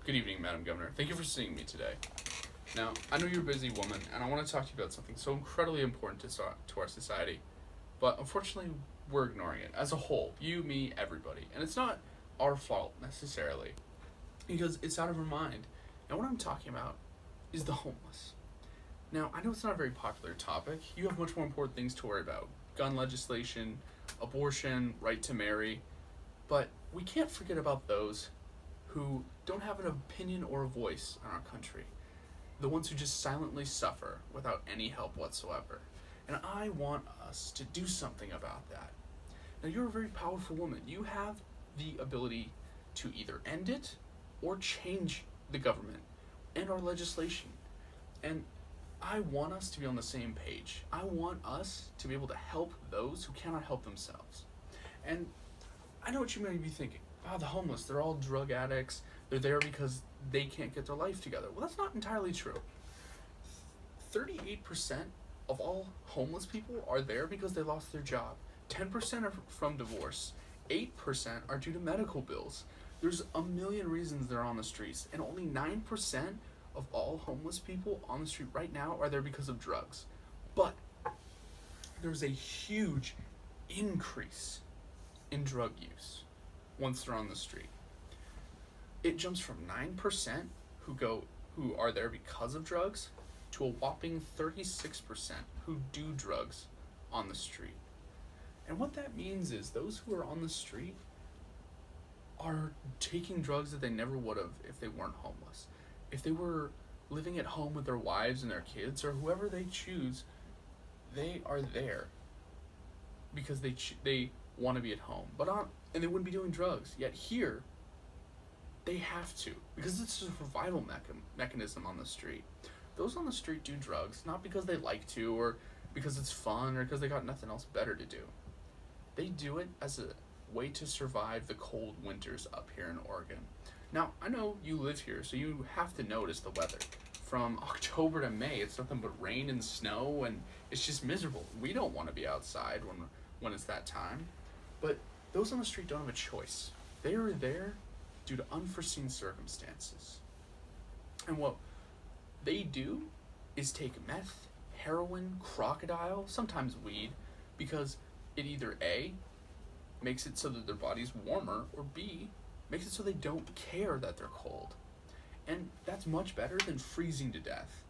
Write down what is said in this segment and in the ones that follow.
Good evening, Madam Governor. Thank you for seeing me today. Now, I know you're a busy woman, and I want to talk to you about something so incredibly important to our society, but unfortunately, we're ignoring it as a whole. You, me, everybody. And it's not our fault, necessarily, because it's out of our mind. And what I'm talking about is the homeless. Now, I know it's not a very popular topic. You have much more important things to worry about. Gun legislation, abortion, right to marry. But we can't forget about those who don't have an opinion or a voice in our country. The ones who just silently suffer without any help whatsoever. And I want us to do something about that. Now, you're a very powerful woman. You have the ability to either end it or change the government and our legislation. And I want us to be on the same page. I want us to be able to help those who cannot help themselves. And I know what you may be thinking. The homeless, they're all drug addicts. They're there because they can't get their life together. Well, that's not entirely true. 38% of all homeless people are there because they lost their job. 10% are from divorce. 8% are due to medical bills. There's a million reasons they're on the streets, and only 9% of all homeless people on the street right now are there because of drugs. But there's a huge increase in drug use once they're on the street. It jumps from 9% who are there because of drugs to a whopping 36% who do drugs on the street. And what that means is those who are on the street are taking drugs that they never would have if they weren't homeless. If they were living at home with their wives and their kids, or whoever they choose, they are there because they want to be at home, and they wouldn't be doing drugs. Yet here, they have to, because it's a survival mechanism on the street. Those on the street do drugs not because they like to, or because it's fun, or because they got nothing else better to do. They do it as a way to survive the cold winters up here in Oregon. Now, I know you live here, so you have to notice the weather. From October to May, it's nothing but rain and snow, and it's just miserable. We don't want to be outside when it's that time. But those on the street don't have a choice. They are there due to unforeseen circumstances. And what they do is take meth, heroin, crocodile, sometimes weed, because it either A, makes it so that their body's warmer, or B, makes it so they don't care that they're cold. And that's much better than freezing to death.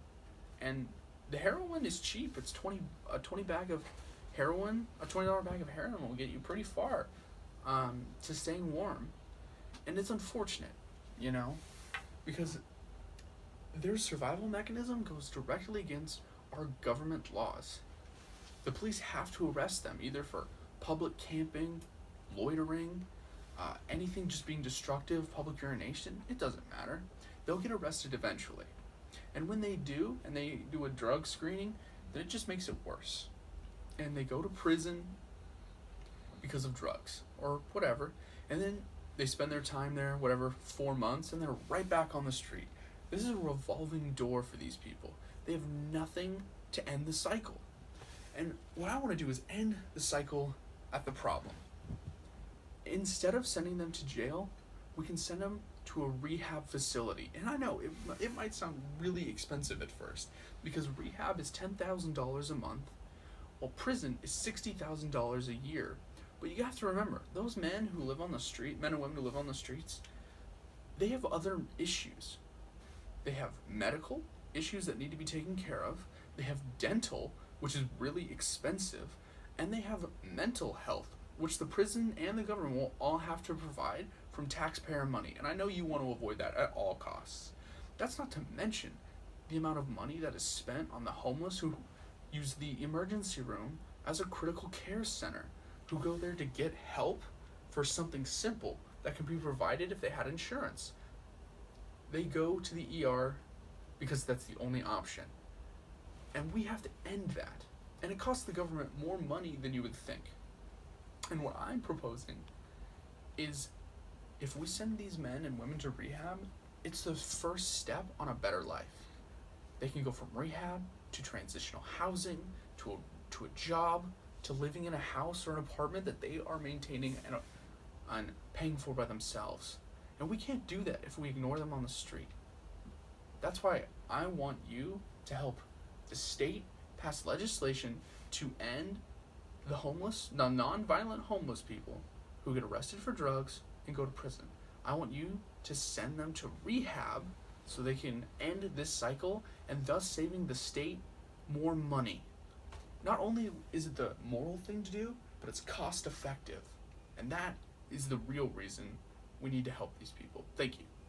And the heroin is cheap. It's a $20 bag of heroin, a $20 bag of heroin will get you pretty far to staying warm. And it's unfortunate, because their survival mechanism goes directly against our government laws. The police have to arrest them either for public camping, loitering, anything just being destructive, public urination. It doesn't matter. They'll get arrested eventually. And when they do, and they do a drug screening, then it just makes it worse. And they go to prison because of drugs or whatever, and then they spend their time there, 4 months, and they're right back on the street. This is a revolving door for these people. They have nothing to end the cycle. And what I want to do is end the cycle at the problem. Instead of sending them to jail, we can send them to a rehab facility. And I know it might sound really expensive at first, because rehab is $10,000 a month, while prison is $60,000 a year. But you have to remember, those men who live on the street, men and women who live on the streets, they have other issues. They have medical issues that need to be taken care of. They have dental, which is really expensive. And they have mental health, which the prison and the government will all have to provide from taxpayer money. And I know you want to avoid that at all costs. That's not to mention the amount of money that is spent on the homeless who use the emergency room as a critical care center, who go there to get help for something simple that can be provided if they had insurance. They go to the ER because that's the only option. And we have to end that. And it costs the government more money than you would think. And what I'm proposing is, if we send these men and women to rehab, it's the first step on a better life. They can go from rehab to transitional housing, to a job, to living in a house or an apartment that they are maintaining and paying for by themselves. And we can't do that if we ignore them on the street. That's why I want you to help the state pass legislation to end the non-violent homeless people who get arrested for drugs and go to prison. I want you to send them to rehab so they can end this cycle and thus saving the state more money. Not only is it the moral thing to do, but it's cost effective. And that is the real reason we need to help these people. Thank you.